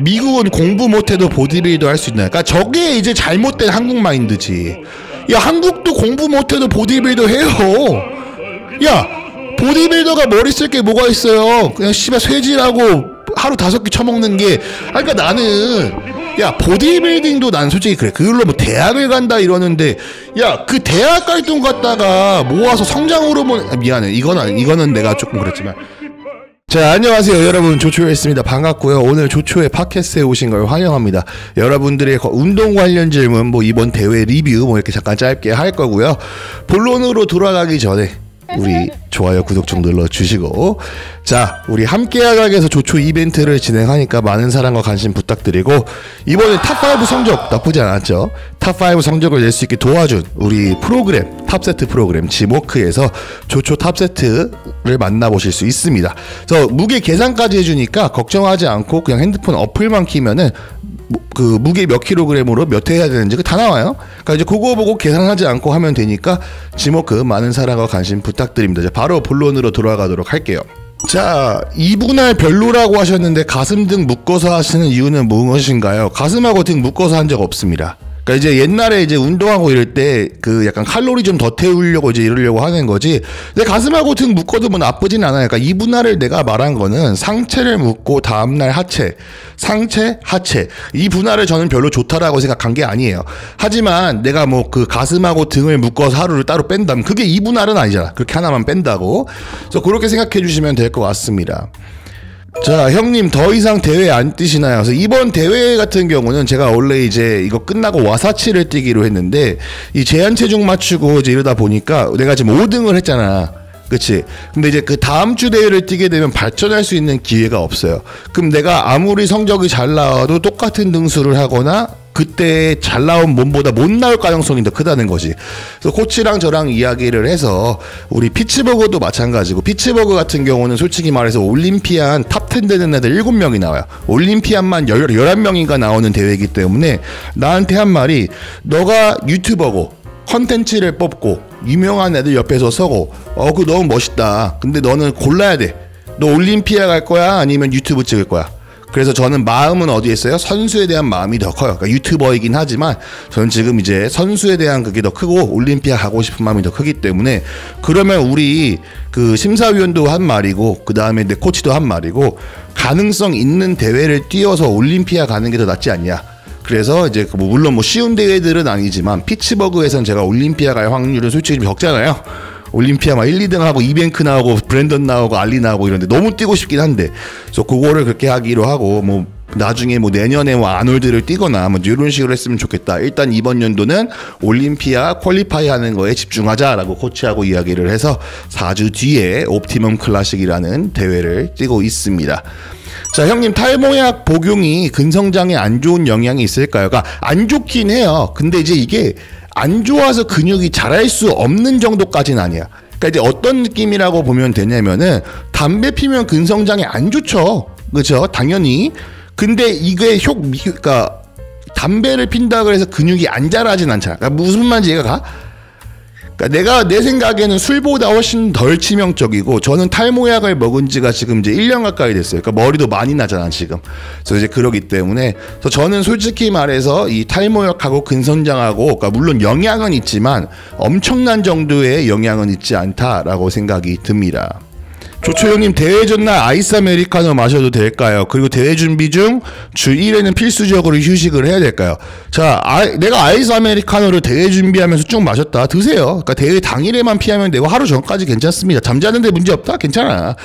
미국은 공부 못해도 보디빌더 할 수 있나요? 그러니까 저게 이제 잘못된 한국 마인드지. 야, 한국도 공부 못해도 보디빌더 해요. 야, 보디빌더가 머리 쓸 게 뭐가 있어요? 그냥 씨발 쇠질하고 하루 5끼 처먹는 게. 그러니까 나는 야, 보디빌딩도 난 솔직히 그래. 그걸로 뭐 대학을 간다 이러는데, 야, 그 대학 갈 돈 갖다가 모아서 성장 호르몬, 미안해. 이거는 내가 조금 그랬지만. 자, 안녕하세요 여러분, 조초였습니다. 반갑고요. 오늘 조초의 팟캐스트에 오신 걸 환영합니다. 여러분들의 운동 관련 질문, 뭐 이번 대회 리뷰 뭐 이렇게 잠깐 짧게 할 거고요. 본론으로 돌아가기 전에 우리 좋아요, 구독 좀 눌러주시고, 자, 우리 함께하각에서 조초 이벤트를 진행하니까 많은 사랑과 관심 부탁드리고, 이번에 탑5 성적 나쁘지 않았죠? 탑5 성적을 낼 수 있게 도와준 우리 프로그램, 탑세트 프로그램 지모크에서 조초 탑세트를 만나보실 수 있습니다. 그래서 무게 계산까지 해주니까 걱정하지 않고 그냥 핸드폰 어플만 키면은 그 무게 몇 킬로그램으로 몇 회 해야 되는지 다 나와요. 그러니까 이제 그거 보고 계산하지 않고 하면 되니까 지모크 많은 사랑과 관심 부탁드립니다. 이제 바로 본론으로 돌아가도록 할게요. 자, 이분할 별로라고 하셨는데 가슴 등 묶어서 하시는 이유는 무엇인가요? 가슴하고 등 묶어서 한 적 없습니다. 그러니까 이제 옛날에 이제 운동하고 이럴 때 그 약간 칼로리 좀 더 태우려고 이제 이러려고 하는 거지. 근데 가슴하고 등 묶어도 뭐 나쁘진 않아요. 그러니까 이 분할을 내가 말한 거는 상체를 묶고 다음날 하체, 상체, 하체, 이 분할을 저는 별로 좋다라고 생각한 게 아니에요. 하지만 내가 뭐 그 가슴하고 등을 묶어서 하루를 따로 뺀다면 그게 이 분할은 아니잖아. 그렇게 하나만 뺀다고. 그래서 그렇게 생각해 주시면 될 것 같습니다. 자, 형님 더 이상 대회 안 뛰시나요? 그래서 이번 대회 같은 경우는 제가 원래 이제 이거 끝나고 와사치를 뛰기로 했는데, 이 제한 체중 맞추고 이제 이러다 보니까 내가 지금 5등을 했잖아. 그치? 근데 이제 그 다음 주 대회를 뛰게 되면 발전할 수 있는 기회가 없어요. 그럼 내가 아무리 성적이 잘 나와도 똑같은 등수를 하거나 그때 잘 나온 몸보다 못 나올 가능성이 더 크다는 거지. 그래서 코치랑 저랑 이야기를 해서, 우리 피츠버그도 마찬가지고, 피츠버그 같은 경우는 솔직히 말해서 올림피안 탑10 되는 애들 7명이 나와요. 올림피안만 11명인가 나오는 대회이기 때문에 나한테 한 말이, 너가 유튜버고 컨텐츠를 뽑고 유명한 애들 옆에서 서고 그거 너무 멋있다. 근데 너는 골라야 돼. 너 올림피아 갈 거야? 아니면 유튜브 찍을 거야? 그래서 저는 마음은 어디에 있어요? 선수에 대한 마음이 더 커요. 그러니까 유튜버이긴 하지만 저는 지금 이제 선수에 대한 그게 더 크고 올림피아 가고 싶은 마음이 더 크기 때문에, 그러면 우리 그 심사위원도 한 말이고 그 다음에 내 코치도 한 말이고, 가능성 있는 대회를 뛰어서 올림피아 가는 게 더 낫지 않냐. 그래서 이제 뭐 물론 뭐 쉬운 대회들은 아니지만 피츠버그에선 제가 올림피아 갈 확률은 솔직히 적잖아요. 올림피아 막 1, 2등 하고 이뱅크 나오고 브랜던 나오고 알리 나오고 이런데 너무 뛰고 싶긴 한데, 그래서 그거를 그렇게 하기로 하고, 뭐 나중에 뭐 내년에 뭐 아놀드를 뛰거나 뭐 이런 식으로 했으면 좋겠다. 일단 이번 연도는 올림피아 퀄리파이 하는 거에 집중하자라고 코치하고 이야기를 해서 4주 뒤에 옵티멈 클래식이라는 대회를 뛰고 있습니다. 자, 형님 탈모약 복용이 근성장에 안 좋은 영향이 있을까요? 그러니까 안 좋긴 해요. 근데 이제 이게 안 좋아서 근육이 자랄 수 없는 정도까지는 아니야. 그러니까 이제 어떤 느낌이라고 보면 되냐면은, 담배 피면 근성장에 안 좋죠. 그렇죠? 당연히. 근데 이게 그러니까 담배를 핀다 그래서 근육이 안 자라진 않잖아. 그러니까 무슨 말인지 이해가 가? 그러니까 내가 내 생각에는 술보다 훨씬 덜 치명적이고, 저는 탈모약을 먹은 지가 지금 이제 1년 가까이 됐어요. 그러니까 머리도 많이 나잖아 지금. 그래서 이제 그러기 때문에, 그래서 저는 솔직히 말해서 이 탈모약하고 근성장하고, 그러니까 물론 영향은 있지만 엄청난 정도의 영향은 있지 않다라고 생각이 듭니다. 조초 형님, 대회 전날 아이스 아메리카노 마셔도 될까요? 그리고 대회 준비 중 주 1회는 필수적으로 휴식을 해야 될까요? 자, 내가 아이스 아메리카노를 대회 준비하면서 쭉 마셨다. 드세요. 그러니까 대회 당일에만 피하면 되고 하루 전까지 괜찮습니다. 잠자는데 문제 없다? 괜찮아.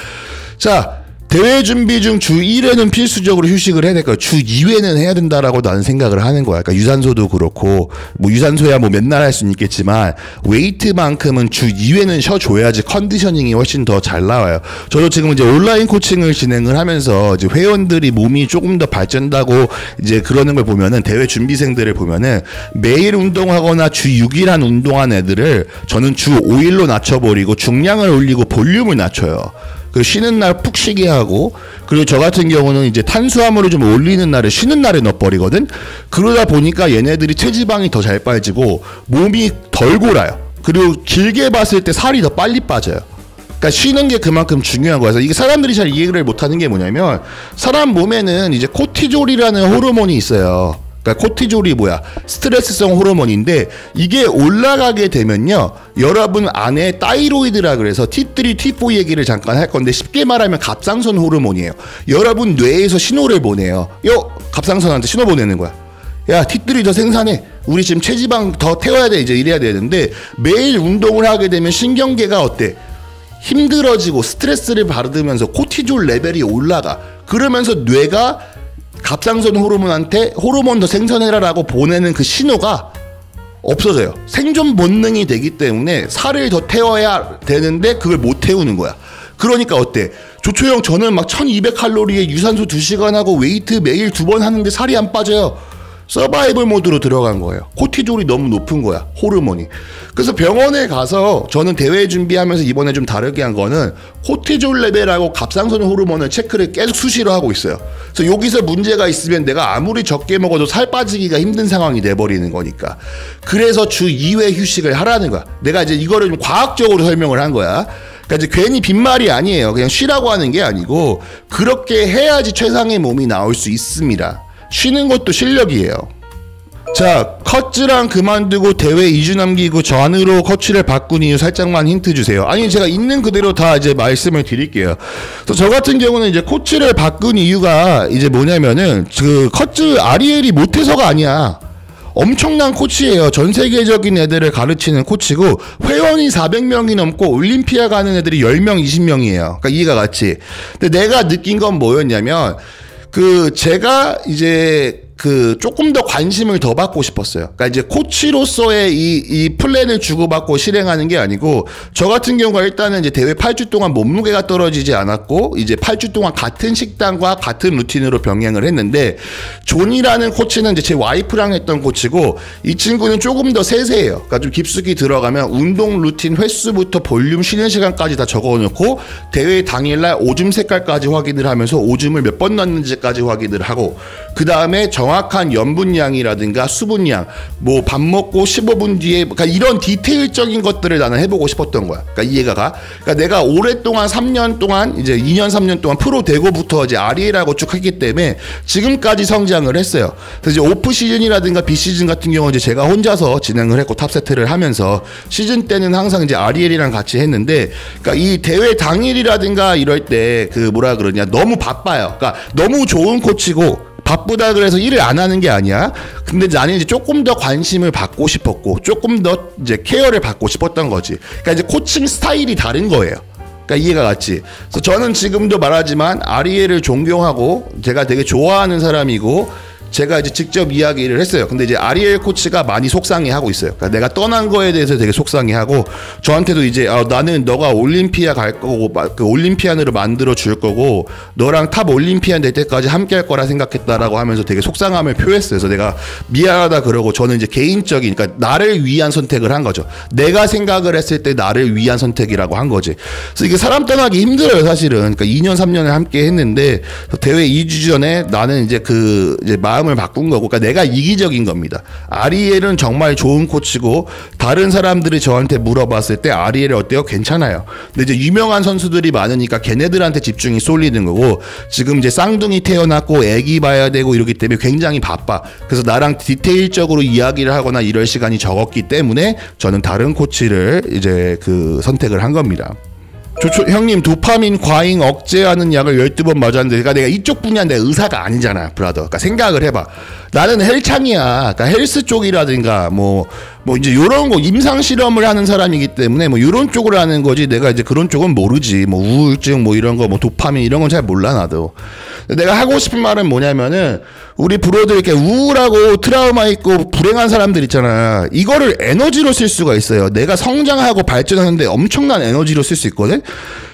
자, 대회 준비 중 주 1회는 필수적으로 휴식을 해야 될까요? 주 2회는 해야 된다라고 나는 생각을 하는 거야. 그러니까 유산소도 그렇고, 뭐 유산소야 뭐 맨날 할 수는 있겠지만 웨이트만큼은 주 2회는 쉬어줘야지 컨디셔닝이 훨씬 더 잘 나와요. 저도 지금 이제 온라인 코칭을 진행을 하면서 이제 회원들이 몸이 조금 더 발전하고 이제 그러는 걸 보면은, 대회 준비생들을 보면은 매일 운동하거나 주 6일 한 운동한 애들을 저는 주 5일로 낮춰버리고 중량을 올리고 볼륨을 낮춰요. 그 쉬는 날 푹 쉬게 하고, 그리고 저 같은 경우는 이제 탄수화물을 좀 올리는 날에 쉬는 날에 넣어버리거든. 그러다 보니까 얘네들이 체지방이 더 잘 빠지고 몸이 덜 골아요. 그리고 길게 봤을 때 살이 더 빨리 빠져요. 그러니까 쉬는 게 그만큼 중요한 거여서 이게 사람들이 잘 이해를 못하는 게 뭐냐면 사람 몸에는 이제 코티졸이라는 호르몬이 있어요. 그러니까 코티졸이 뭐야? 스트레스성 호르몬인데 이게 올라가게 되면요. 여러분 안에 타이로이드라 그래서 T3, T4 얘기를 잠깐 할 건데 쉽게 말하면 갑상선 호르몬이에요. 여러분 뇌에서 신호를 보내요. 갑상선한테 신호 보내는 거야. 야, T3 더 생산해. 우리 지금 체지방 더 태워야 돼. 이제 이래야 되는데 매일 운동을 하게 되면 신경계가 어때? 힘들어지고 스트레스를 받으면서 코티졸 레벨이 올라가. 그러면서 뇌가 갑상선 호르몬한테 호르몬 더 생산해라라고 보내는 그 신호가 없어져요. 생존 본능이 되기 때문에 살을 더 태워야 되는데 그걸 못 태우는 거야. 그러니까 어때? 조초형 저는 막 1200칼로리에 유산소 2시간 하고 웨이트 매일 2번 하는데 살이 안 빠져요. 서바이벌 모드로 들어간 거예요. 코티졸이 너무 높은 거야, 호르몬이. 그래서 병원에 가서 저는 대회 준비하면서 이번에 좀 다르게 한 거는 코티졸 레벨하고 갑상선 호르몬을 체크를 계속 수시로 하고 있어요. 그래서 여기서 문제가 있으면 내가 아무리 적게 먹어도 살 빠지기가 힘든 상황이 돼버리는 거니까. 그래서 주 2회 휴식을 하라는 거야. 내가 이제 이거를 좀 과학적으로 설명을 한 거야. 그러니까 이제 괜히 빈말이 아니에요. 그냥 쉬라고 하는 게 아니고 그렇게 해야지 최상의 몸이 나올 수 있습니다. 쉬는 것도 실력이에요. 자, 컷즈랑 그만두고 대회 2주 남기고 저 안으로 코치를 바꾼 이유 살짝만 힌트 주세요. 아니 제가 있는 그대로 다 이제 말씀을 드릴게요. 그래서 저 같은 경우는 이제 코치를 바꾼 이유가 이제 뭐냐면은 그 컷즈 아리엘이 못해서가 아니야. 엄청난 코치예요. 전 세계적인 애들을 가르치는 코치고 회원이 400명이 넘고 올림피아 가는 애들이 10명, 20명이에요. 그러니까 이해가 갔지. 근데 내가 느낀 건 뭐였냐면 제가 이제 조금 더 관심을 더 받고 싶었어요. 그러니까 이제 코치로서의 이 플랜을 주고받고 실행하는 게 아니고, 저 같은 경우가 일단은 이제 대회 8주 동안 몸무게가 떨어지지 않았고, 이제 8주 동안 같은 식단과 같은 루틴으로 병행을 했는데, 존이라는 코치는 이제 제 와이프랑 했던 코치고, 이 친구는 조금 더 세세해요. 그러니까 좀 깊숙이 들어가면 운동 루틴 횟수부터 볼륨 쉬는 시간까지 다 적어놓고, 대회 당일날 오줌 색깔까지 확인을 하면서 오줌을 몇 번 넣는지까지 확인을 하고, 그 다음에 정확한 염분량이라든가 수분량, 뭐 밥 먹고 15분 뒤에, 그러니까 이런 디테일적인 것들을 나는 해보고 싶었던 거야. 그러니까 이해가 가. 그러니까 내가 오랫동안 3년 동안 이제 2년 3년 동안 프로 되고부터 이제 REL하고 쭉 했기 때문에 지금까지 성장을 했어요. 그래서 이제 오프 시즌이라든가 비시즌 같은 경우는 이제 제가 혼자서 진행을 했고 탑 세트를 하면서, 시즌 때는 항상 이제 REL이랑 같이 했는데, 그러니까 이 대회 당일이라든가 이럴 때 뭐라 그러냐, 너무 바빠요. 그러니까 너무 좋은 코치고 바쁘다 그래서 일을 안 하는 게 아니야. 근데 나는 이제 조금 더 관심을 받고 싶었고, 조금 더 이제 케어를 받고 싶었던 거지. 그러니까 이제 코칭 스타일이 다른 거예요. 그러니까 이해가 갔지. 그래서 저는 지금도 말하지만 REL을 존경하고 제가 되게 좋아하는 사람이고, 제가 이제 직접 이야기를 했어요. 근데 이제 REL 코치가 많이 속상해하고 있어요. 그러니까 내가 떠난 거에 대해서 되게 속상해하고, 저한테도 이제 나는 너가 올림피아 갈 거고 그 올림피안으로 만들어 줄 거고 너랑 탑 올림피안 될 때까지 함께 할 거라 생각했다라고 하면서 되게 속상함을 표했어요. 그래서 내가 미안하다 그러고, 저는 이제 개인적인, 그러니까 나를 위한 선택을 한 거죠. 내가 생각을 했을 때 나를 위한 선택이라고 한 거지. 그래서 이게 사람 떠나기 힘들어요, 사실은. 그러니까 2년 3년을 함께 했는데 대회 2주 전에 나는 이제 이제 마음을 바꾼 거고, 그러니까 내가 이기적인 겁니다. REL은 정말 좋은 코치고, 다른 사람들이 저한테 물어봤을 때 REL 어때요? 괜찮아요. 근데 이제 유명한 선수들이 많으니까 걔네들한테 집중이 쏠리는 거고, 지금 이제 쌍둥이 태어났고 애기 봐야 되고 이러기 때문에 굉장히 바빠. 그래서 나랑 디테일적으로 이야기를 하거나 이럴 시간이 적었기 때문에 저는 다른 코치를 이제 선택을 한 겁니다. 형님, 도파민 과잉 억제하는 약을 12번 맞았는데, 그러니까 내가 이쪽 분야인데 의사가 아니잖아, 브라더. 그러니까 생각을 해봐. 나는 헬창이야. 그러니까 헬스 쪽이라든가 뭐 이제 요런 거 임상 실험을 하는 사람이기 때문에 뭐 요런 쪽으로 하는 거지, 내가 이제 그런 쪽은 모르지. 뭐 우울증 뭐 이런 거, 뭐 도파민 이런 건 잘 몰라, 나도. 내가 하고 싶은 말은 뭐냐면은, 우리 브로들 이렇게 우울하고 트라우마 있고 불행한 사람들 있잖아. 이거를 에너지로 쓸 수가 있어요. 내가 성장하고 발전하는데 엄청난 에너지로 쓸 수 있거든.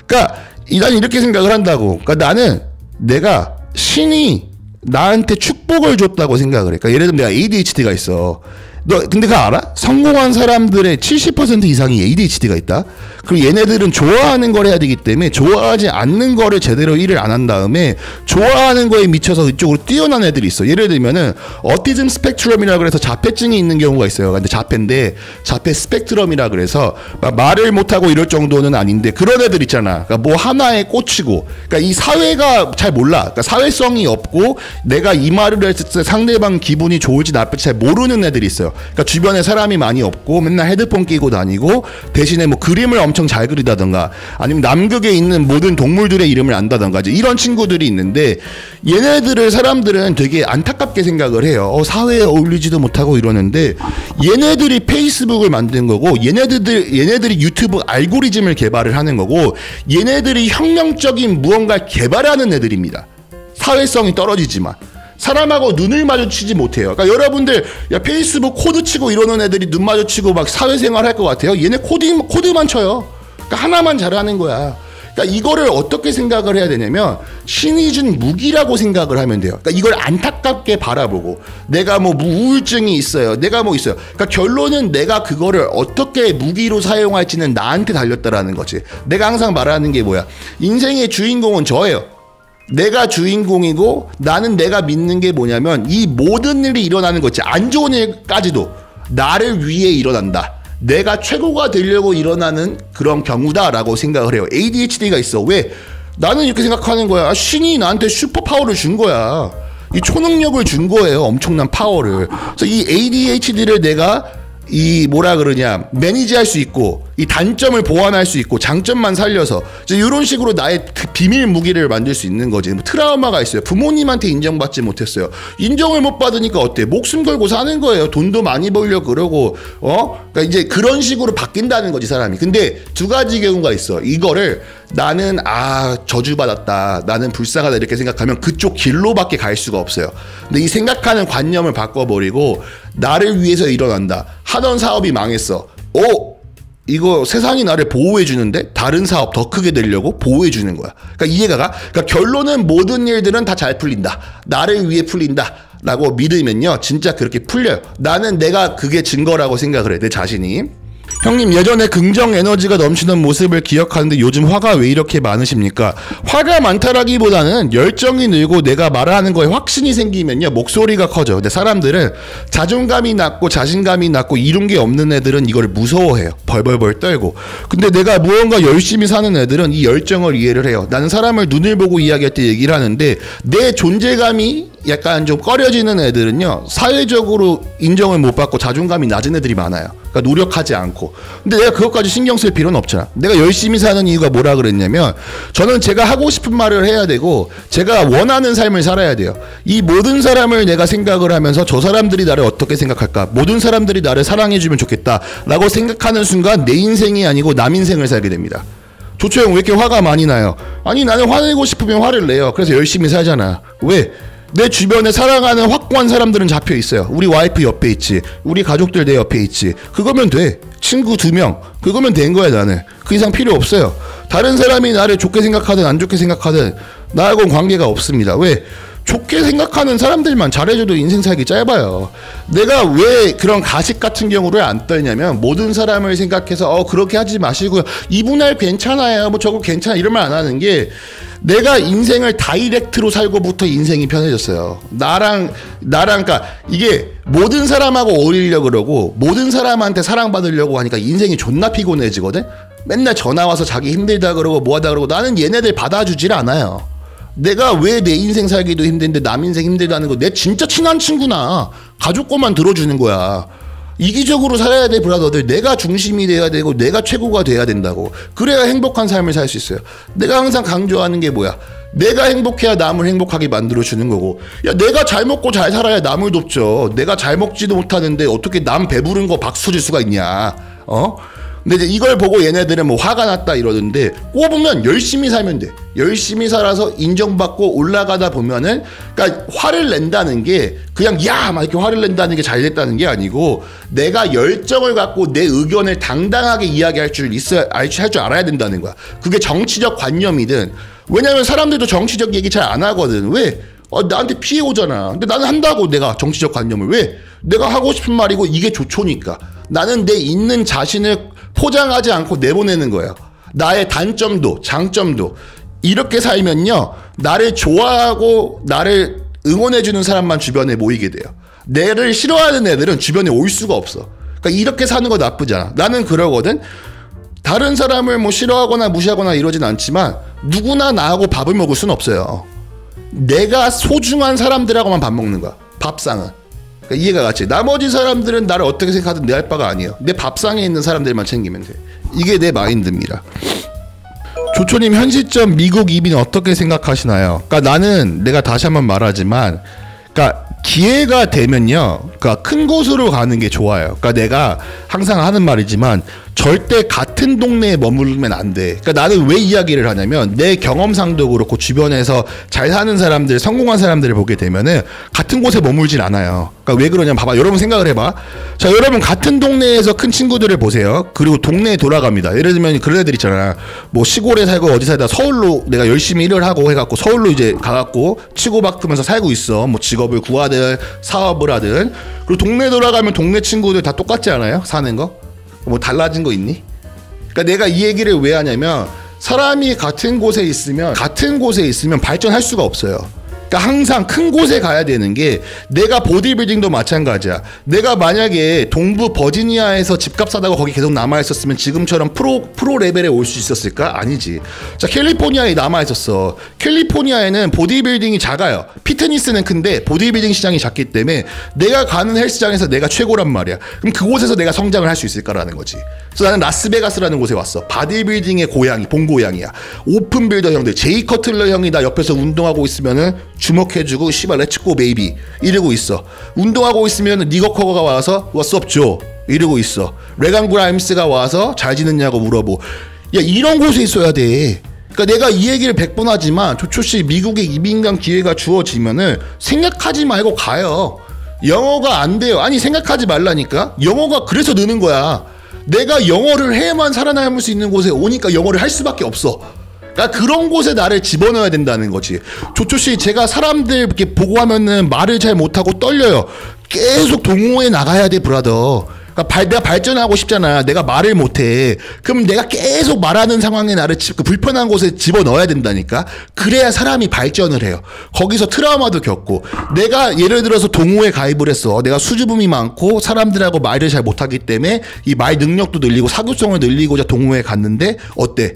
그러니까 난 이렇게 생각을 한다고. 그러니까 나는 내가 신이 나한테 축복을 줬다고 생각을 해. 그러니까 예를 들면 내가 ADHD가 있어. 너 근데 그거 알아? 성공한 사람들의 70% 이상이 ADHD가 있다. 그리고 얘네들은 좋아하는 걸 해야 되기 때문에 좋아하지 않는 거를 제대로 일을 안 한 다음에 좋아하는 거에 미쳐서 이쪽으로 뛰어난 애들이 있어. 예를 들면은 어티즘 스펙트럼이라 그래서 자폐증이 있는 경우가 있어요. 근데 자폐인데 자폐 스펙트럼이라 그래서 막 말을 못하고 이럴 정도는 아닌데 그런 애들 있잖아. 그러니까 뭐 하나에 꽂히고, 그러니까 이 사회가 잘 몰라. 그러니까 사회성이 없고 내가 이 말을 했을 때 상대방 기분이 좋을지 나쁠지 잘 모르는 애들이 있어요. 그러니까 주변에 사람이 많이 없고 맨날 헤드폰 끼고 다니고 대신에 뭐 그림을 엄청 잘 그리다던가 아니면 남극에 있는 모든 동물들의 이름을 안다던가 이런 친구들이 있는데 얘네들을 사람들은 되게 안타깝게 생각을 해요. 사회에 어울리지도 못하고 이러는데 얘네들이 페이스북을 만든 거고 얘네들이 유튜브 알고리즘을 개발을 하는 거고 얘네들이 혁명적인 무언가를 개발하는 애들입니다. 사회성이 떨어지지만 사람하고 눈을 마주치지 못해요. 그러니까 여러분들 페이스북 코드 치고 이러는 애들이 눈 마주치고 막 사회생활 할 것 같아요? 얘네 코드만 쳐요. 그러니까 하나만 잘하는 거야. 그러니까 이거를 어떻게 생각을 해야 되냐면 신이 준 무기라고 생각을 하면 돼요. 그러니까 이걸 안타깝게 바라보고 내가 뭐 우울증이 있어요. 내가 뭐 있어요. 그러니까 결론은 내가 그거를 어떻게 무기로 사용할지는 나한테 달렸다라는 거지. 내가 항상 말하는 게 뭐야? 인생의 주인공은 저예요. 내가 주인공이고 나는 내가 믿는 게 뭐냐면 이 모든 일이 일어나는 거지. 안 좋은 일까지도 나를 위해 일어난다. 내가 최고가 되려고 일어나는 그런 경우다라고 생각을 해요. ADHD가 있어. 왜? 나는 이렇게 생각하는 거야. 신이 나한테 슈퍼파워를 준 거야. 이 초능력을 준 거예요. 엄청난 파워를. 그래서 이 ADHD를 내가 이 뭐라 그러냐 매니지할 수 있고 이 단점을 보완할 수 있고 장점만 살려서 이런 식으로 나의 비밀 무기를 만들 수 있는 거지. 뭐 트라우마가 있어요. 부모님한테 인정받지 못했어요. 인정을 못 받으니까 어때? 목숨 걸고 사는 거예요. 돈도 많이 벌려 그러고 그러니까 이제 그런 식으로 바뀐다는 거지 사람이. 근데 두 가지 경우가 있어. 이거를 나는 저주받았다, 나는 불쌍하다 이렇게 생각하면 그쪽 길로밖에 갈 수가 없어요. 근데 이 생각하는 관념을 바꿔버리고 나를 위해서 일어난다. 하던 사업이 망했어. 이거 세상이 나를 보호해주는데 다른 사업 더 크게 되려고 보호해주는 거야. 그러니까 이해가 가? 그러니까 결론은 모든 일들은 다 잘 풀린다. 나를 위해 풀린다. 라고 믿으면요. 진짜 그렇게 풀려요. 나는 내가 그게 증거라고 생각을 해. 내 자신이. 형님 예전에 긍정 에너지가 넘치는 모습을 기억하는데 요즘 화가 왜 이렇게 많으십니까? 화가 많다라기보다는 열정이 늘고 내가 말하는 거에 확신이 생기면요 목소리가 커져. 근데 사람들은 자존감이 낮고 자신감이 낮고 이룬 게 없는 애들은 이걸 무서워해요. 벌벌벌 떨고. 근데 내가 무언가 열심히 사는 애들은 이 열정을 이해를 해요. 나는 사람을 눈을 보고 이야기할 때 얘기를 하는데 내 존재감이 약간 좀 꺼려지는 애들은요 사회적으로 인정을 못 받고 자존감이 낮은 애들이 많아요. 그러니까 노력하지 않고. 근데 내가 그것까지 신경 쓸 필요는 없잖아. 내가 열심히 사는 이유가 뭐라 그랬냐면 저는 제가 하고 싶은 말을 해야 되고 제가 원하는 삶을 살아야 돼요. 이 모든 사람을 내가 생각을 하면서 저 사람들이 나를 어떻게 생각할까, 모든 사람들이 나를 사랑해주면 좋겠다 라고 생각하는 순간 내 인생이 아니고 남 인생을 살게 됩니다. 조초형 왜 이렇게 화가 많이 나요? 아니 나는 화내고 싶으면 화를 내요. 그래서 열심히 살잖아. 왜? 내 주변에 사랑하는 확고한 사람들은 잡혀 있어요. 우리 와이프 옆에 있지, 우리 가족들 내 옆에 있지. 그거면 돼. 친구 2명 그거면 된 거야. 나는 그 이상 필요 없어요. 다른 사람이 나를 좋게 생각하든 안 좋게 생각하든 나하고는 관계가 없습니다. 왜? 좋게 생각하는 사람들만 잘해줘도 인생 살기 짧아요. 내가 왜 그런 가식 같은 경우를 안 떨냐면 모든 사람을 생각해서 그렇게 하지 마시고요, 이분할 괜찮아요, 뭐 저거 괜찮아 이런 말 안 하는 게 내가 인생을 다이렉트로 살고부터 인생이 편해졌어요. 나랑 그러니까 이게 모든 사람하고 어울리려고 그러고 모든 사람한테 사랑받으려고 하니까 인생이 존나 피곤해지거든. 맨날 전화 와서 자기 힘들다 그러고 뭐하다 그러고 나는 얘네들 받아주질 않아요. 내가 왜 내 인생 살기도 힘든데 남 인생 힘들다는 거 내 진짜 친한 친구나 가족 것만 들어주는 거야. 이기적으로 살아야 돼 브라더들. 내가 중심이 돼야 되고 내가 최고가 돼야 된다고. 그래야 행복한 삶을 살 수 있어요. 내가 항상 강조하는 게 뭐야? 내가 행복해야 남을 행복하게 만들어주는 거고, 야 내가 잘 먹고 잘 살아야 남을 돕죠. 내가 잘 먹지도 못하는데 어떻게 남 배부른 거 박수 줄 수가 있냐. 근데 이제 이걸 보고 얘네들은 뭐 화가 났다 이러는데 꼽으면 열심히 살면 돼. 열심히 살아서 인정받고 올라가다 보면은, 그러니까 화를 낸다는 게 그냥 야 막 이렇게 화를 낸다는 게 잘 됐다는 게 아니고 내가 열정을 갖고 내 의견을 당당하게 이야기할 줄 할 줄 알아야 된다는 거야. 그게 정치적 관념이든. 왜냐면 사람들도 정치적 얘기 잘 안 하거든. 왜? 나한테 피해 오잖아. 근데 나는 한다고. 내가 정치적 관념을. 왜? 내가 하고 싶은 말이고 이게 좋초니까. 나는 내 있는 자신을 포장하지 않고 내보내는 거예요. 나의 단점도 장점도. 이렇게 살면요, 나를 좋아하고 나를 응원해주는 사람만 주변에 모이게 돼요. 내를 싫어하는 애들은 주변에 올 수가 없어. 그러니까 이렇게 사는 거 나쁘지 않아. 나는 그러거든. 다른 사람을 뭐 싫어하거나 무시하거나 이러진 않지만 누구나 나하고 밥을 먹을 순 없어요. 내가 소중한 사람들하고만 밥 먹는 거야. 밥상은. 그러니까 이해가 갔지. 나머지 사람들은 나를 어떻게 생각하든 내 할 바가 아니에요. 내 밥상에 있는 사람들만 챙기면 돼. 이게 내 마인드입니다. 조초님, 현 시점 미국 이민 어떻게 생각하시나요? 그러니까 나는 내가 다시 한번 말하지만, 그러니까 기회가 되면요, 그러니까 큰 곳으로 가는 게 좋아요. 그러니까 내가 항상 하는 말이지만 절대 같은 동네에 머무르면 안 돼. 그러니까 나는 왜 이야기를 하냐면 내 경험상도 그렇고 주변에서 잘 사는 사람들, 성공한 사람들을 보게 되면은 같은 곳에 머물진 않아요. 그러니까 왜 그러냐면 봐봐, 여러분 생각을 해봐. 자, 여러분 같은 동네에서 큰 친구들을 보세요. 그리고 동네에 돌아갑니다. 예를 들면 그런 애들 있잖아. 뭐 시골에 살고 어디 살다 서울로 내가 열심히 일을 하고 해갖고 서울로 이제 가갖고 치고받으면서 살고 있어. 뭐 직업을 구하든 사업을 하든. 그리고 동네 돌아가면 동네 친구들 다 똑같지 않아요? 사는 거? 뭐 달라진 거 있니? 그러니까 내가 이 얘기를 왜 하냐면 사람이 같은 곳에 있으면 발전할 수가 없어요. 그러니까 항상 큰 곳에 가야 되는 게, 내가 보디빌딩도 마찬가지야. 내가 만약에 동부 버지니아에서 집값 사다가 거기 계속 남아있었으면 지금처럼 프로 레벨에 올 수 있었을까? 아니지. 자, 캘리포니아에 남아있었어. 캘리포니아에는 보디빌딩이 작아요. 피트니스는 큰데 보디빌딩 시장이 작기 때문에 내가 가는 헬스장에서 내가 최고란 말이야. 그럼 그곳에서 내가 성장을 할 수 있을까라는 거지. 그래서 나는 라스베가스라는 곳에 왔어. 바디빌딩의 고향이, 본고향이야. 오픈빌더 형들, 제이 커틀러 형이 나 옆에서 운동하고 있으면은 주목해주고 씨발 렛츠고 베이비 이러고 있어. 운동하고 있으면 니거커거가 와서 What's up Joe 이러고 있어. 레간 그라임스가 와서 잘 지냈냐고 물어보. 야, 이런 곳에 있어야 돼. 그러니까 내가 이 얘기를 100번 하지만 조초씨 미국에 이민간 기회가 주어지면은 생각하지 말고 가요. 영어가 안 돼요. 아니 생각하지 말라니까. 영어가 그래서 느는 거야. 내가 영어를 해야만 살아남을 수 있는 곳에 오니까 영어를 할 수밖에 없어. 그러니까 그런 곳에 나를 집어넣어야 된다는 거지. 조초씨, 제가 사람들 이렇게 보고 하면은 말을 잘 못하고 떨려요. 계속 동호회 나가야 돼, 브라더. 그러니까 내가 발전하고 싶잖아. 내가 말을 못해. 그럼 내가 계속 말하는 상황에 나를 그 불편한 곳에 집어넣어야 된다니까. 그래야 사람이 발전을 해요. 거기서 트라우마도 겪고. 내가 예를 들어서 동호회 가입을 했어. 내가 수줍음이 많고 사람들하고 말을 잘 못하기 때문에 이 말 능력도 늘리고 사교성을 늘리고자 동호회에 갔는데 어때?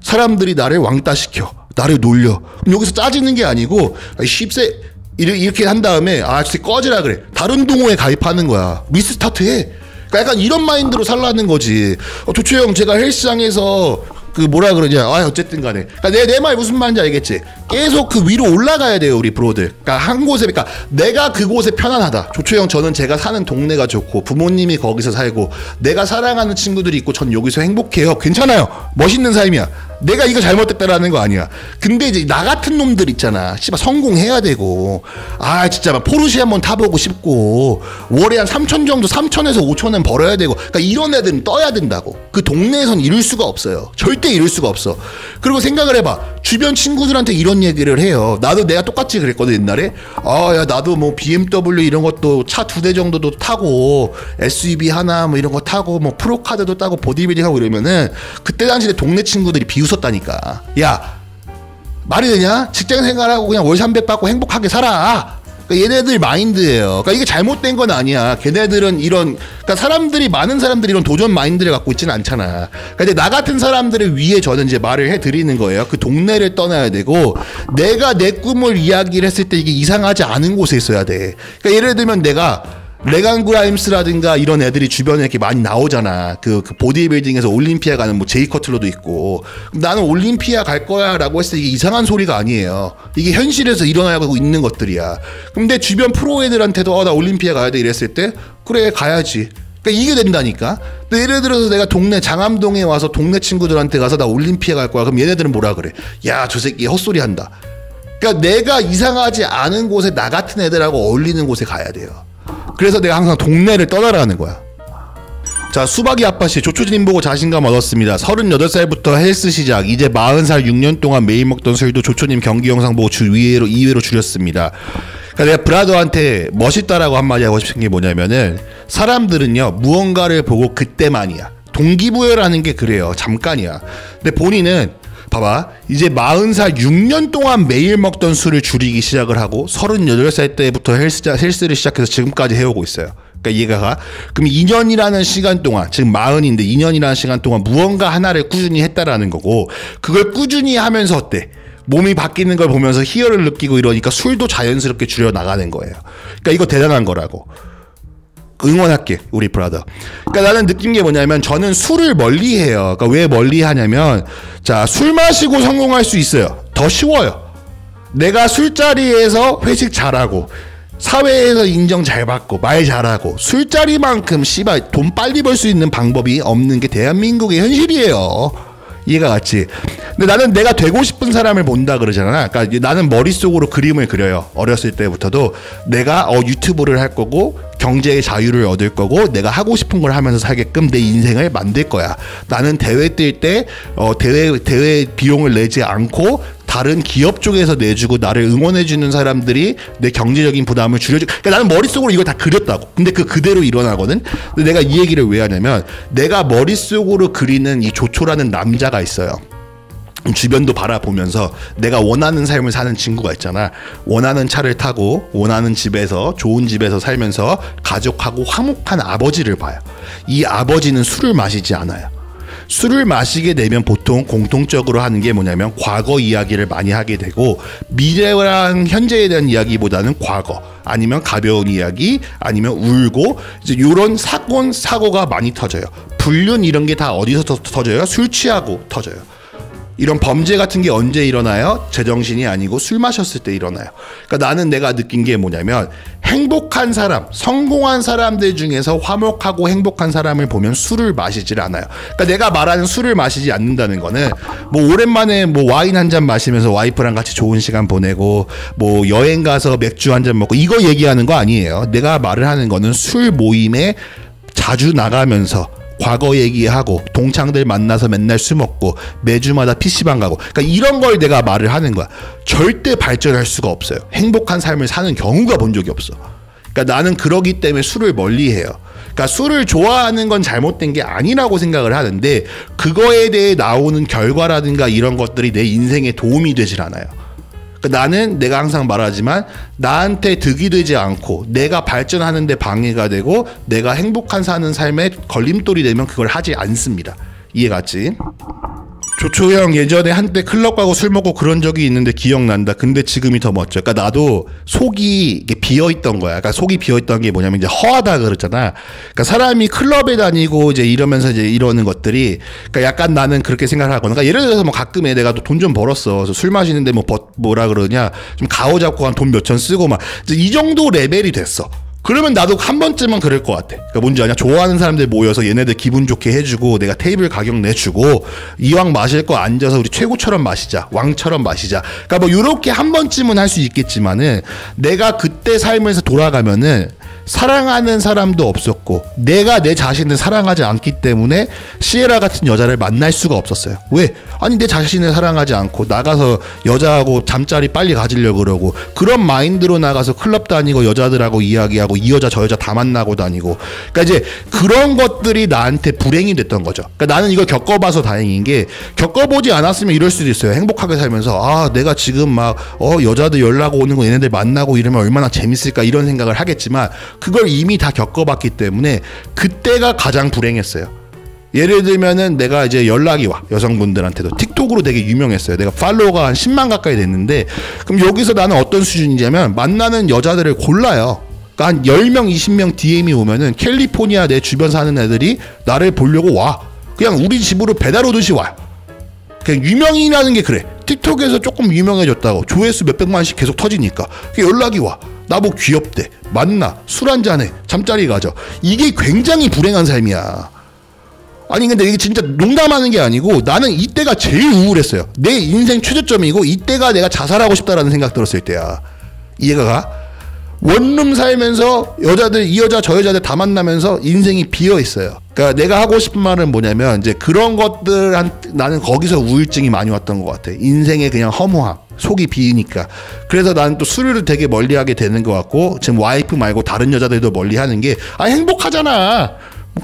사람들이 나를 왕따시켜. 나를 놀려. 그럼 여기서 짜지는 게 아니고 쉽세 이렇게 한 다음에 진짜 꺼지라 그래. 다른 동호회 가입하는 거야. 리스타트 해. 그러니까 약간 이런 마인드로 살라는 거지. 조초 형, 제가 헬스장에서 그 뭐라 그러냐. 어쨌든 간에. 그러니까 내 말 무슨 말인지 알겠지? 계속 그 위로 올라가야 돼요, 우리 브로들. 그러니까 한 곳에, 그러니까 내가 그곳에 편안하다. 조초 형, 저는 제가 사는 동네가 좋고 부모님이 거기서 살고 내가 사랑하는 친구들이 있고 전 여기서 행복해요. 괜찮아요. 멋있는 삶이야. 내가 이거 잘못됐다라는 거 아니야. 근데 이제 나 같은 놈들 있잖아. 씨발 성공해야 되고, 진짜 막 포르쉐 한번 타보고 싶고, 월에 한 3천 정도, 3천에서 5천은 벌어야 되고, 그러니까 이런 애들은 떠야 된다고. 그 동네에선 이룰 수가 없어요. 절대 이룰 수가 없어. 그리고 생각을 해봐. 주변 친구들한테 이런 얘기를 해요. 나도 내가 똑같이 그랬거든 옛날에. 야, 나도 뭐 BMW 이런 것도 차 2대 정도도 타고 SUV 하나 뭐 이런 거 타고 뭐 프로카드도 따고 보디빌딩 하고 이러면은 그때 당시에 동네 친구들이 비웃었다니까. 야, 말이 되냐? 직장 생활하고 그냥 월 300 받고 행복하게 살아. 그러니까 얘네들 마인드예요. 그러니까 이게 잘못된 건 아니야. 걔네들은 이런, 그러니까 많은 사람들이 이런 도전 마인드를 갖고 있지는 않잖아. 그러니까 이제 나 같은 사람들을 위해 저는 이제 말을 해드리는 거예요. 그 동네를 떠나야 되고, 내가 내 꿈을 이야기를 했을 때 이게 이상하지 않은 곳에 있어야 돼. 그러니까 예를 들면 내가 레간 그라임스라든가 이런 애들이 주변에 이렇게 많이 나오잖아. 그 보디빌딩에서 올림피아 가는 뭐 제이 커틀러도 있고. 나는 올림피아 갈 거야 라고 했을 때 이게 이상한 소리가 아니에요. 이게 현실에서 일어나고 있는 것들이야. 근데 주변 프로 애들한테도 나 올림피아 가야 돼 이랬을 때 그래 가야지. 그러니까 이게 된다니까. 근데 예를 들어서 내가 동네 장암동에 와서 동네 친구들한테 가서 나 올림피아 갈 거야. 그럼 얘네들은 뭐라 그래? 야, 저 새끼 헛소리 한다. 그러니까 내가 이상하지 않은 곳에 나 같은 애들하고 어울리는 곳에 가야 돼요. 그래서 내가 항상 동네를 떠나라는 거야. 자, 수박이 아빠씨, 조초님 보고 자신감 얻었습니다. 38살부터 헬스 시작. 이제 40살 6년 동안 매일 먹던 술도 조초님 경기 영상 보고 2회로 줄였습니다. 그러니까 내가 브라더한테 멋있다라고 한마디 하고 싶은 게 뭐냐면은, 사람들은요 무언가를 보고 그때만이야. 동기부여라는 게 그래요. 잠깐이야. 근데 본인은 봐봐, 이제 40살 6년 동안 매일 먹던 술을 줄이기 시작을 하고 38살 때부터 헬스를 시작해서 지금까지 해오고 있어요. 그러니까 이해가 가? 그럼 2년이라는 시간 동안, 지금 40인데 2년이라는 시간 동안 무언가 하나를 꾸준히 했다라는 거고, 그걸 꾸준히 하면서 어때? 몸이 바뀌는 걸 보면서 희열을 느끼고 이러니까 술도 자연스럽게 줄여 나가는 거예요. 그러니까 이거 대단한 거라고. 응원할게, 우리 브라더. 그러니까 나는 느낀 게 뭐냐면, 저는 술을 멀리해요. 그러니까 왜 멀리하냐면, 자, 술 마시고 성공할 수 있어요. 더 쉬워요. 내가 술자리에서 회식 잘하고, 사회에서 인정 잘 받고, 말 잘하고, 술자리만큼 씨발 돈 빨리 벌 수 있는 방법이 없는 게 대한민국의 현실이에요. 이해가 갔지? 근데 나는 내가 되고 싶은 사람을 본다 그러잖아. 그러니까 나는 머릿속으로 그림을 그려요. 어렸을 때부터도 내가 유튜브를 할 거고, 경제의 자유를 얻을 거고, 내가 하고 싶은 걸 하면서 살게끔 내 인생을 만들 거야. 나는 대회 뛸 때 대회 비용을 내지 않고 다른 기업 쪽에서 내주고 나를 응원해주는 사람들이 내 경제적인 부담을 줄여주고. 그러니까 나는 머릿속으로 이걸 다 그렸다고. 근데 그대로 일어나거든. 근데 내가 이 얘기를 왜 하냐면, 내가 머릿속으로 그리는 이 조초라는 남자가 있어요. 주변도 바라보면서 내가 원하는 삶을 사는 친구가 있잖아. 원하는 차를 타고 원하는 집에서, 좋은 집에서 살면서 가족하고 화목한 아버지를 봐요. 이 아버지는 술을 마시지 않아요. 술을 마시게 되면 보통 공통적으로 하는 게 뭐냐면, 과거 이야기를 많이 하게 되고, 미래랑 현재에 대한 이야기보다는 과거, 아니면 가벼운 이야기, 아니면 울고, 이제 요런 사고가 많이 터져요. 불륜 이런 게 다 어디서 터져요? 술 취하고 터져요. 이런 범죄 같은 게 언제 일어나요? 제정신이 아니고 술 마셨을 때 일어나요. 그러니까 나는 내가 느낀 게 뭐냐면, 행복한 사람, 성공한 사람들 중에서 화목하고 행복한 사람을 보면 술을 마시질 않아요. 그러니까 내가 말하는 술을 마시지 않는다는 거는, 뭐 오랜만에 뭐 와인 한 잔 마시면서 와이프랑 같이 좋은 시간 보내고, 뭐 여행 가서 맥주 한 잔 먹고, 이거 얘기하는 거 아니에요. 내가 말을 하는 거는 술 모임에 자주 나가면서 과거 얘기하고, 동창들 만나서 맨날 술 먹고, 매주마다 PC방 가고, 그러니까 이런 걸 내가 말을 하는 거야. 절대 발전할 수가 없어요. 행복한 삶을 사는 경우가 본 적이 없어. 그러니까 나는 그러기 때문에 술을 멀리해요. 그러니까 술을 좋아하는 건 잘못된 게 아니라고 생각을 하는데, 그거에 대해 나오는 결과라든가 이런 것들이 내 인생에 도움이 되질 않아요. 그러니까 나는, 내가 항상 말하지만, 나한테 득이 되지 않고 내가 발전하는 데 방해가 되고 내가 행복한 사는 삶에 걸림돌이 되면 그걸 하지 않습니다. 이해 갔지? 조초 형 예전에 한때 클럽 가고 술 먹고 그런 적이 있는데 기억난다. 근데 지금이 더 멋져. 그러니까 나도 속이 비어있던 거야. 그러니까 속이 비어있던 게 뭐냐면, 이제 허하다 그랬잖아. 그러니까 사람이 클럽에 다니고 이제 이러면서 이제 이러는 것들이, 그러니까 약간 나는 그렇게 생각을 하거든. 그러니까 예를 들어서 뭐 가끔에 내가 돈 좀 벌었어. 그래서 술 마시는데 뭐라 그러냐, 좀 가오 잡고 한 돈 몇천 쓰고 막 이 정도 레벨이 됐어. 그러면 나도 한 번쯤은 그럴 것 같아. 그러니까 뭔지 아냐? 좋아하는 사람들 모여서 얘네들 기분 좋게 해주고, 내가 테이블 가격 내주고, 이왕 마실 거 앉아서 우리 최고처럼 마시자, 왕처럼 마시자. 그러니까 뭐 요렇게 한 번쯤은 할 수 있겠지만은, 내가 그때 삶에서 돌아가면은 사랑하는 사람도 없었고, 내가 내 자신을 사랑하지 않기 때문에 시에라 같은 여자를 만날 수가 없었어요. 왜? 아니 내 자신을 사랑하지 않고 나가서 여자하고 잠자리 빨리 가지려고 그러고, 그런 마인드로 나가서 클럽 다니고 여자들하고 이야기하고 이 여자 저 여자 다 만나고 다니고, 그러니까 이제 그런 것들이 나한테 불행이 됐던 거죠. 그러니까 나는 이걸 겪어봐서 다행인 게, 겪어보지 않았으면 이럴 수도 있어요. 행복하게 살면서, 아 내가 지금 막 여자들 연락 오는 거 얘네들 만나고 이러면 얼마나 재밌을까, 이런 생각을 하겠지만, 그걸 이미 다 겪어봤기 때문에 그때가 가장 불행했어요. 예를 들면은 내가 이제 연락이 와, 여성분들한테도. 틱톡으로 되게 유명했어요. 내가 팔로워가 한 10만 가까이 됐는데, 그럼 여기서 나는 어떤 수준이냐면, 만나는 여자들을 골라요. 그러니까 한 10명 20명 DM이 오면은 캘리포니아 내 주변 사는 애들이 나를 보려고 와. 그냥 우리 집으로 배달 오듯이 와요. 그냥 유명이라는 게 그래. 틱톡에서 조금 유명해졌다고 조회수 몇백만씩 계속 터지니까 연락이 와. 나보고 귀엽대, 만나, 술 한잔해, 잠자리 가져. 이게 굉장히 불행한 삶이야. 아니 근데 이게 진짜 농담하는 게 아니고, 나는 이때가 제일 우울했어요. 내 인생 최저점이고, 이때가 내가 자살하고 싶다라는 생각 들었을 때야. 이해가 가? 원룸 살면서 여자들, 이 여자 저 여자들 다 만나면서 인생이 비어있어요. 그러니까 내가 하고 싶은 말은 뭐냐면, 이제 그런 것들 나는 거기서 우울증이 많이 왔던 것 같아. 인생의 그냥 허무함, 속이 비니까. 그래서 나는 또 술을 되게 멀리하게 되는 것 같고, 지금 와이프 말고 다른 여자들도 멀리하는 게, 행복하잖아.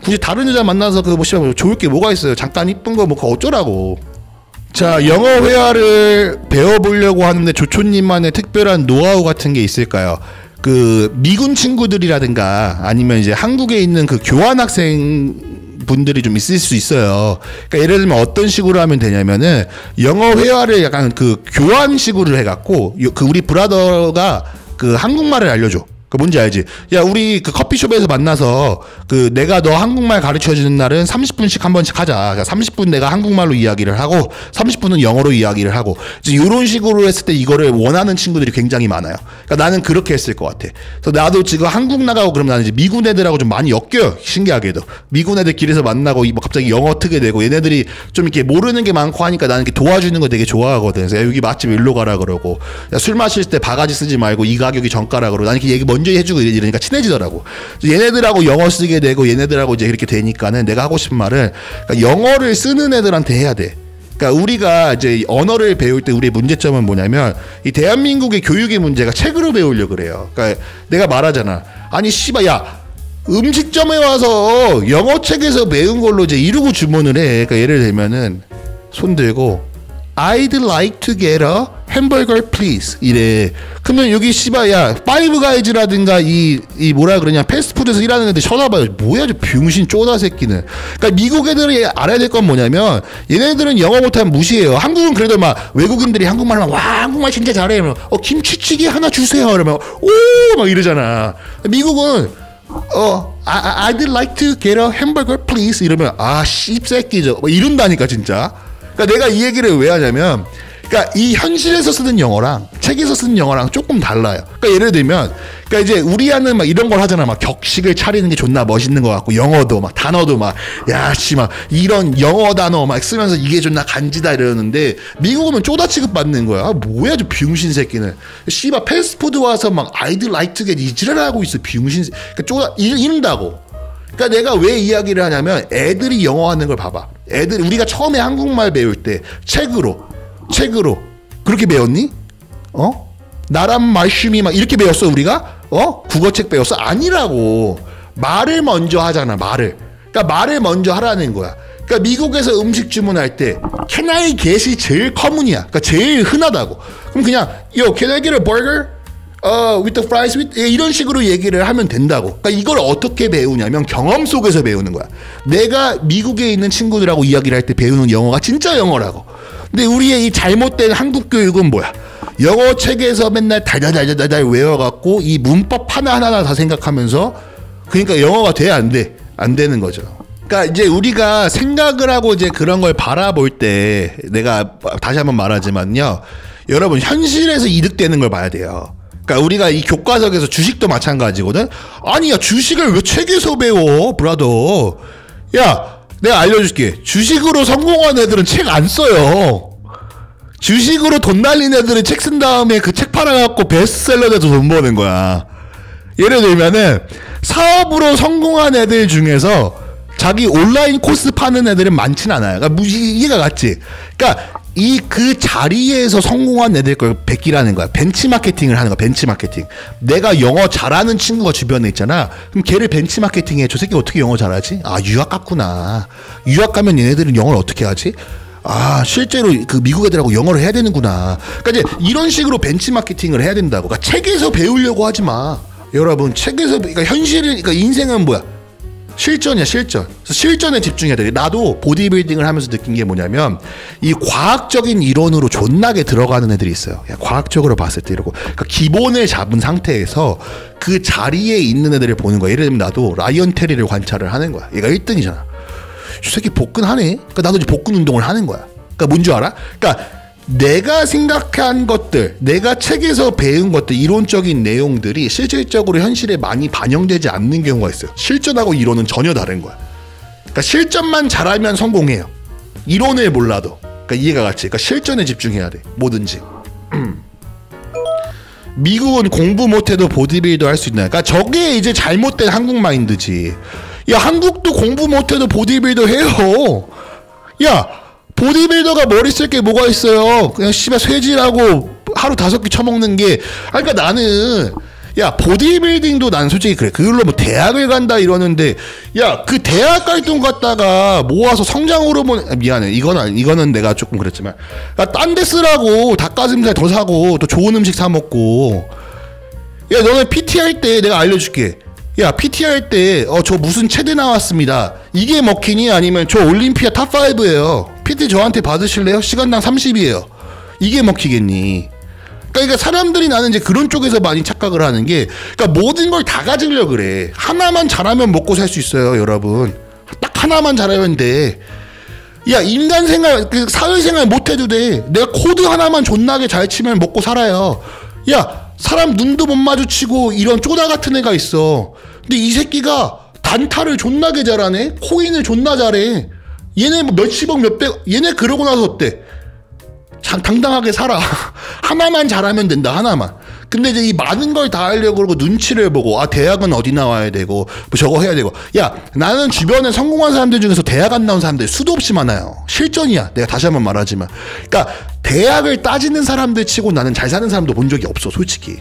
굳이 다른 여자 만나서 그 뭐 좋을 게 뭐가 있어요. 잠깐 이쁜 거 뭐 어쩌라고. 자, 영어 회화를 배워보려고 하는데 조초님만의 특별한 노하우 같은 게 있을까요? 그 미군 친구들이라든가 아니면 이제 한국에 있는 그 교환학생 분들이 좀 있을 수 있어요. 그러니까 예를 들면 어떤 식으로 하면 되냐면은 영어 회화를 약간 그 교환식으로 해갖고 그 우리 브라더가 그 한국말을 알려줘. 그 뭔지 알지? 야, 우리 그 커피숍에서 만나서 그 내가 너 한국말 가르쳐주는 날은 30분씩 한 번씩 하자. 그러니까 30분 내가 한국말로 이야기를 하고 30분은 영어로 이야기를 하고 이제 이런 식으로 했을 때 이거를 원하는 친구들이 굉장히 많아요. 그러니까 나는 그렇게 했을 것 같아. 그래서 나도 지금 한국 나가고 그러면 나는 이제 미군 애들하고 좀 많이 엮여요. 신기하게도 미군 애들 길에서 만나고 뭐 갑자기 영어 트게 되고 얘네들이 좀 이렇게 모르는 게 많고 하니까 나는 이렇게 도와주는 거 되게 좋아하거든. 그래서 야, 여기 맛집 일로 가라 그러고 야, 술 마실 때 바가지 쓰지 말고 이 가격이 정가라 그러고 나는 이렇게 얘기 먼저 해주고 이러니까 친해지더라고. 얘네들하고 영어 쓰게 되고 얘네들하고 이제 이렇게 되니까는 내가 하고 싶은 말은 그러니까 영어를 쓰는 애들한테 해야 돼. 그러니까 우리가 이제 언어를 배울 때 우리의 문제점은 뭐냐면 이 대한민국의 교육의 문제가 책으로 배우려고 그래요. 그러니까 내가 말하잖아. 아니 씨발 야 음식점에 와서 영어 책에서 배운 걸로 이제 이러고 주문을 해. 그러니까 예를 들면은 손 들고 I'd like to get a hamburger please 이래. 그러면 여기 씨발 야 파이브 가이즈라든가 이 뭐라 그러냐 패스트푸드에서 일하는 애들 쳐다봐요. 뭐야 저 병신 쪼다 새끼는. 그러니까 미국 애들이 알아야 될 건 뭐냐면 얘네들은 영어 못하면 무시해요. 한국은 그래도 막 외국인들이 한국말하면 와 한국말 진짜 잘해 이러면 김치찌개 하나 주세요 이러면 오 막 이러잖아. 미국은 I'd like to get a hamburger please 이러면 아 씹새끼죠 뭐 이런다니까 진짜. 그러니까 내가 이 얘기를 왜 하냐면 그러니까 이 현실에서 쓰는 영어랑 책에서 쓰는 영어랑 조금 달라요. 그러니까 예를 들면 그러니까 이제 우리는 막 이런 걸 하잖아. 막 격식을 차리는 게 존나 멋있는 것 같고 영어도 막 단어도 막 야씨 막 이런 영어 단어 막 쓰면서 이게 존나 간지다 이러는데 미국은 쪼다 취급 받는 거야. 아, 뭐야 저 비용신 새끼는. 씨발 패스트푸드 와서 막 I'd like to get 이지랄 하고 있어 비용신. 그러니까 쪼다 이른다고. 그러니까 내가 왜 이야기를 하냐면 애들이 영어 하는 걸 봐봐. 애들 우리가 처음에 한국말 배울 때 책으로 그렇게 배웠니? 나란 말씀이 막 이렇게 배웠어 우리가? 국어책 배웠어? 아니라고. 말을 먼저 하잖아 말을. 그러니까 말을 먼저 하라는 거야. 그러니까 미국에서 음식 주문할 때 Can I get이 제일 커먼이야. 그러니까 제일 흔하다고. 그럼 그냥 Yo, can I get a burger? with the fries with 이런 식으로 얘기를 하면 된다고. 그러니까 이걸 어떻게 배우냐면 경험 속에서 배우는 거야. 내가 미국에 있는 친구들하고 이야기를 할 때 배우는 영어가 진짜 영어라고. 근데 우리의 이 잘못된 한국 교육은 뭐야? 영어 책에서 맨날 달달달달달 외워갖고 이 문법 하나하나 다 생각하면서 그러니까 영어가 돼 안 돼? 안 되는 거죠. 그러니까 이제 우리가 생각을 하고 이제 그런 걸 바라볼 때 내가 다시 한번 말하지만요. 여러분 현실에서 이득되는 걸 봐야 돼요. 그러니까 우리가 이 교과서에서 주식도 마찬가지거든. 아니야 주식을 왜 책에서 배워 브라더. 야 내가 알려줄게. 주식으로 성공한 애들은 책 안 써요. 주식으로 돈 날린 애들은 책 쓴 다음에 그 책 팔아갖고 베스트셀러 돼서 돈 버는 거야. 예를 들면은 사업으로 성공한 애들 중에서 자기 온라인 코스 파는 애들은 많진 않아요. 그러니까 이해가 갔지. 그러니까 그 자리에서 성공한 애들 걸 베끼라는 거야. 벤치마케팅을 하는 거야. 벤치마케팅. 내가 영어 잘하는 친구가 주변에 있잖아. 그럼 걔를 벤치마케팅해. 저 새끼 어떻게 영어 잘하지? 아 유학 갔구나. 유학 가면 얘네들은 영어를 어떻게 하지? 아 실제로 그 미국 애들하고 영어를 해야 되는구나. 그러니까 이제 이런 식으로 벤치마케팅을 해야 된다고. 그러니까 책에서 배우려고 하지 마. 여러분 책에서 그러니까 현실은 그러니까 인생은 뭐야? 실전이야 실전. 그래서 실전에 집중해야 돼. 나도 보디빌딩을 하면서 느낀 게 뭐냐면 이 과학적인 이론으로 존나게 들어가는 애들이 있어요. 야, 과학적으로 봤을 때 이러고 그러니까 기본을 잡은 상태에서 그 자리에 있는 애들을 보는 거야. 예를 들면 나도 라이언 테리를 관찰을 하는 거야. 얘가 1등이잖아. 저 새끼 복근하네. 그러니까 나도 이제 복근 운동을 하는 거야. 그러니까 뭔 줄 알아? 그러니까 내가 생각한 것들, 내가 책에서 배운 것들, 이론적인 내용들이 실질적으로 현실에 많이 반영되지 않는 경우가 있어요. 실전하고 이론은 전혀 다른 거야. 그러니까 실전만 잘하면 성공해요. 이론을 몰라도. 그러니까 이해가 갔지. 그러니까 실전에 집중해야 돼. 뭐든지. 미국은 공부 못해도 보디빌더 할 수 있나요? 그러니까 저게 이제 잘못된 한국 마인드지. 야 한국도 공부 못해도 보디빌더 해요. 야 보디빌더가 머리 쓸 게 뭐가 있어요? 그냥 씨발 쇠질하고 하루 5끼 처먹는 게. 그러니까 나는 야 보디빌딩도 난 솔직히 그래. 그걸로 뭐 대학을 간다 이러는데 야 그 대학 갈 돈 갖다가 모아서 성장 호르몬 미안해 이거는 내가 조금 그랬지만 딴 데 쓰라고. 닭가슴살 더 사고 또 좋은 음식 사 먹고. 야 너네 PT 할 때 내가 알려줄게. 야 PT 할 때 저 무슨 체대 나왔습니다. 이게 먹히니 아니면 저 올림피아 탑5예요. PT 저한테 받으실래요? 시간당 30이에요. 이게 먹히겠니? 그러니까 사람들이 나는 이제 그런 쪽에서 많이 착각을 하는 게, 그러니까 모든 걸 다 가지려 그래. 하나만 잘하면 먹고 살 수 있어요, 여러분. 딱 하나만 잘하면 돼. 야 인간 생활, 그 사회생활 못해도 돼. 내가 코드 하나만 존나게 잘 치면 먹고 살아요. 야 사람 눈도 못 마주치고 이런 쪼다 같은 애가 있어. 근데 이 새끼가 단타를 존나게 잘하네. 코인을 존나 잘해. 얘네 뭐 몇십억 몇백, 얘네 그러고 나서 어때? 당당하게 살아. 하나만 잘하면 된다. 하나만. 근데 이제 이 많은 걸 다 하려고 그러고 눈치를 보고 대학은 어디 나와야 되고 뭐 저거 해야 되고. 야 나는 주변에 성공한 사람들 중에서 대학 안 나온 사람들 수도 없이 많아요. 실전이야. 내가 다시 한번 말하지만. 그러니까 대학을 따지는 사람들 치고 나는 잘 사는 사람도 본 적이 없어 솔직히.